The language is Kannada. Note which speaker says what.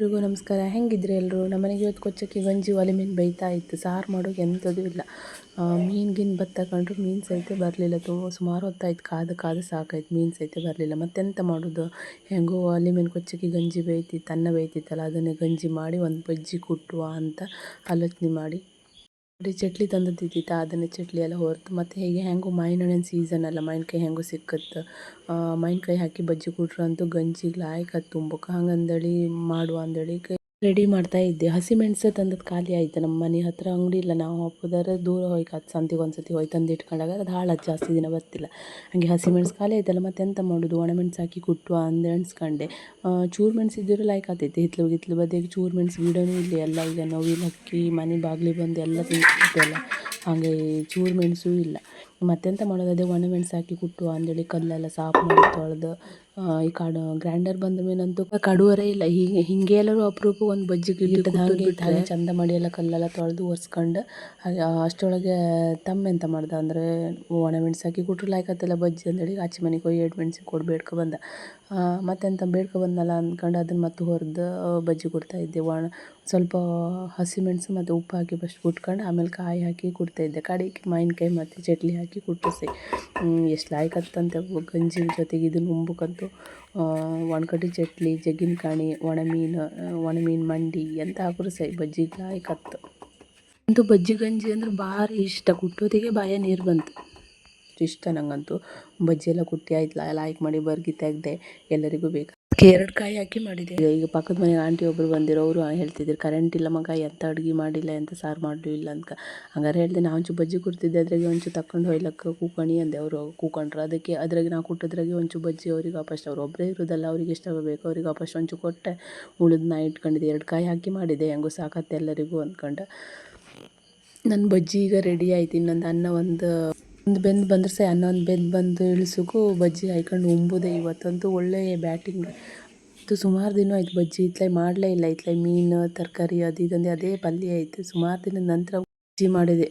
Speaker 1: ಎಲ್ರಿಗೂ ನಮಸ್ಕಾರ. ಹೆಂಗಿದ್ರಿ ಎಲ್ಲರೂ? ನಮ್ಮನೆಗೆ ಇವತ್ತು ಕೊಚ್ಚಕ್ಕಿ ಗಂಜಿ ಒಲೆ ಮೀನು ಬೇಯ್ತಾ ಇತ್ತು. ಸಾರು ಮಾಡೋಕೆ ಎಂಥದ್ದು ಇಲ್ಲ. ಮೀನು ಬತ್ತಕೊಂಡ್ರು ಮೀನು ಸಹಿತ ಬರಲಿಲ್ಲ. ಸುಮಾರು ಹೊತ್ತಾಯ್ತು ಕಾದು ಸಾಕಾಯ್ತು, ಮೀನು ಸಹಿತ ಬರಲಿಲ್ಲ. ಮತ್ತೆಂತ ಮಾಡೋದು? ಹೆಂಗೋ ಒಲೆ ಮೀನು ಕೊಚ್ಚಕ್ಕಿ ಗಂಜಿ ಬೇಯ್ತಿತ್ತು, ಅನ್ನ ಬೇಯ್ತಿತ್ತಲ್ಲ, ಅದನ್ನೇ ಗಂಜಿ ಮಾಡಿ ಒಂದು ಬಜ್ಜಿ ಕುಟ್ಟುವ ಅಂತ ಆಲೋಚನೆ ಮಾಡಿ ಚಟ್ಲಿ ತಂದದ್ದಿತ್ತು, ಅದನ್ನೇ ಚಟ್ಲಿ ಎಲ್ಲ ಹೊರ್ತು ಮತ್ತು ಹೀಗೆ ಹೆಂಗೋ ಮಾವಿನಹಣ್ಣಿನ ಸೀಸನ್ ಅಲ್ಲ, ಮಾವಿನಕಾಯಿ ಹೆಂಗೋ ಸಿಕ್ಕತ್ತು. ಮಾವಿನಕಾಯಿ ಹಾಕಿ ಬಜ್ಜಿ ಕೊಟ್ರು ಅಂತೂ ಗಂಜಿಗೆ ಲಾಯ್ಕತ್ತು ತುಂಬಕ್ಕೆ. ಹಂಗಂದೇಳಿ ಮಾಡುವ ಅಂದೇಳಿ ರೆಡಿ ಮಾಡ್ತಾ ಇದ್ದೆ. ಹಸಿಮೆಣಸು ತಂದದ್ದು ಖಾಲಿ ಆಯಿತು. ನಮ್ಮ ಮನೆ ಹತ್ತಿರ ಅಂಗಡಿ ಇಲ್ಲ, ನಾವು ಹಾಕೋದಾರೆ ದೂರ ಹೋಯ್ಕೆ ಅದು ಸಂತಿಗೆ ಒಂದು ಸತಿ ಹೋಗಿ ತಂದು ಇಟ್ಕೊಂಡಾಗ ಅದು ಹಾಳಾದ ಜಾಸ್ತಿ ದಿನ ಬರ್ತಿಲ್ಲ. ಹಾಗೆ ಹಸಿಮೆಣಸು ಖಾಲಿ ಆಯ್ತಲ್ಲ, ಮತ್ತೆ ಎಂತ ಮಾಡೋದು? ಒಣಮೆಣಸು ಹಾಕಿ ಕುಟ್ಟುವ ಅಂದು ಎಣಿಸ್ಕೊಂಡೆ. ಚೂರು ಮೆಣಸು ಇದ್ದರೂ ಲೈಕ್ ಆಗ್ತೈತೆ. ಹಿತ್ಲು ಬದಿಗೆ ಚೂರು ಮೆಣಸು ಗಿಡವೂ ಇಲ್ಲಿ ಎಲ್ಲ ಈಗ ನವಿಲು ಹಕ್ಕಿ ಮನೆ ಬಾಗಿಲಿಗೆ ಬಂದು ಎಲ್ಲ ತಿಂತಿದ್ದೆಲ್ಲ, ಹಾಗೆ ಚೂರು ಮೆಣಸು ಇಲ್ಲ. ಮತ್ತೆಂತ ಮಾಡೋದು? ಅದೇ ಒಣಮೆಣಸು ಹಾಕಿ ಕುಟ್ಟುವ ಅಂದೇಳಿ ಕಲ್ಲೆಲ್ಲ ಸಾಫ್ ಮಾಡಿ ತೊಳೆದು ಈ ಗ್ರೈಂಡರ್ ಬಂದ ಮೇಲಂತೂ ಕಡುವರೇ ಇಲ್ಲ. ಹಿಂಗೆ ಎಲ್ಲರೂ ಅಪರೂಪ ಒಂದು ಬಜ್ಜಿ ಗಿಟ್ಟದ ಹಾಗೆ ಚಂದ ಮಾಡಿ ಎಲ್ಲ ಕಲ್ಲೆಲ್ಲ ತೊಳೆದು ಒರೆಸ್ಕೊಂಡು ಅಷ್ಟರೊಳಗೆ ಎಂತ ಮಾಡ್ದೆ ಅಂದರೆ ಒಣಮೆಣಸು ಹಾಕಿ ಕುಟ್ರು ಲಾಯ್ಕತ್ತೆಲ್ಲ ಬಜ್ಜಿ ಅಂದೇಳಿ ಆಚೆ ಮನೆಗೆ ಹೋಗಿ 2 ಮೆಣಸಿಗೆ ಕೊಡು ಬೇಡ್ಕೊ ಬಂದ. ಮತ್ತೆಂತ ಬೇಡ್ಕೊ ಬಂದಲ್ಲ ಅಂದ್ಕೊಂಡು ಅದನ್ನು ಮತ್ತೆ ಹುರಿದು ಬಜ್ಜಿ ಕೊಡ್ತಾಯಿದ್ದೆ. ಸ್ವಲ್ಪ ಹಸಿಮೆಣಸು ಮತ್ತು ಉಪ್ಪು ಹಾಕಿ ಫಸ್ಟ್ ಕುಟ್ಕೊಂಡು ಆಮೇಲೆ ಕಾಯಿ ಹಾಕಿ ಕೊಡ್ತಾಯಿದ್ದೆ. ಕಡೆಗೆ ಮಾವಿನಕಾಯಿ ಮತ್ತು ಚಟ್ಲಿ ಹಾಕಿ ಕುಟ್ಟಿಸಿ ಎಷ್ಟು ಲಾಯ್ಕತ್ತಂತೆ ಗಂಜಿ ಜೊತೆಗೆ ಇದನ್ನು ಉಂಬಕ್ಕಂತೂ. ಒಣಕಟ್ಟಿ ಚಟ್ಲಿ, ಜಗ್ಗಿನಕಾಯಿ, ಒಣಮೀನು ಮಂಡಿ ಎಂತ ಹಾಕಿದ್ರು ಸೈ ಬಜ್ಜಿಗೆ ಲಾಯ್ಕತ್ತು. ಅಂತೂ ಬಜ್ಜಿ ಗಂಜಿ ಅಂದ್ರೆ ಭಾರಿ ಇಷ್ಟ. ಕುಟ್ಟೋತಿಗೆ ಬಾಯ ನೀರು ಬಂತು, ಇಷ್ಟ ನಂಗಂತೂ. ಬಜ್ಜಿ ಎಲ್ಲ ಕುಟ್ಟಿ ಆಯ್ತು, ಲಾಯ್ಕ್ ಮಾಡಿ ಬರ್ಗಿ ತೆಗ್ದೆ, ಎಲ್ಲರಿಗೂ ಬೇಕು. 2 ಕಾಯಿ ಹಾಕಿ ಮಾಡಿದೆ. ಈಗ ಪಕ್ಕದ ಮನೆ ಆಂಟಿ ಒಬ್ಬರು ಬಂದಿರೋ, ಅವರು ಹೇಳ್ತಿದ್ರು ಕರೆಂಟ್ ಇಲ್ಲ ಮಗ, ಎಂತ ಅಡುಗೆ ಮಾಡಿಲ್ಲ, ಎಂತ ಸಾರು ಮಾಡಲೂ ಇಲ್ಲ ಅಂತ. ಹಂಗಾರೆ ಹೇಳಿದೆ ನಾ ಒಂಚೂರು ಬಜ್ಜಿ ಕೊಡ್ತಿದ್ದೆ, ಅದ್ರಾಗೆ ಒಂಚೂರು ತಕೊಂಡು ಹೋಯ್ಲಕ್ಕ ಕೂಕಣಿ ಅಂದೆ. ಅವರು ಕೂಕೊಂಡ್ರು. ಅದ್ರಾಗೆ ನಾವು ಕುಟ್ಟೋದ್ರಾಗೆ ಒಂಚೂರು ಬಜ್ಜಿ ಅವ್ರಿಗೆ ವಾಪಸ್, ಅವ್ರು ಒಬ್ಬರೇ ಇರೋದಲ್ಲ, ಅವ್ರಿಗೆ ಎಷ್ಟು ಬೇಕು ಅವ್ರಿಗೆ ವಾಪಸ್ ಒಂಚೂರು ಕೊಟ್ಟೆ. ಉಳಿದು ನಾ ಇಟ್ಕೊಂಡಿದ್ದೆ. 2 ಕಾಯಿ ಹಾಕಿ ಮಾಡಿದೆ, ಹೆಂಗೋ ಸಾಕತ್ತೆ ಎಲ್ಲರಿಗೂ ಅಂದ್ಕೊಂಡು. ನನ್ನ ಬಜ್ಜಿ ಈಗ ರೆಡಿ ಆಯ್ತು. ಇನ್ನೊಂದು ಅನ್ನ ಒಂದು ಬೆಂದು ಬಂದ್ರೆ ಸಹ ಅನ್ನ ಒಂದು ಬೆಂದು ಬಂದು ಇಳಿಸೋಕ್ಕೂ ಬಜ್ಜಿ ಹಾಯ್ಕೊಂಡು ಉಂಬುದೇ. ಇವತ್ತಂತೂ ಒಳ್ಳೆಯ ಬ್ಯಾಟಿಂಗ್. ಸುಮಾರು ದಿನ ಆಯ್ತು ಬಜ್ಜಿ ಇತ್ಲಾಗ ಮಾಡಲೇ ಇಲ್ಲ. ಇತ್ಲಾಗ ಮೀನು ತರಕಾರಿ ಅದು ಇದಂದೆ ಅದೇ ಪಲ್ಯ ಆಯಿತು. ಸುಮಾರು ದಿನದ ನಂತರ ಬಜ್ಜಿ ಮಾಡಿದೆ.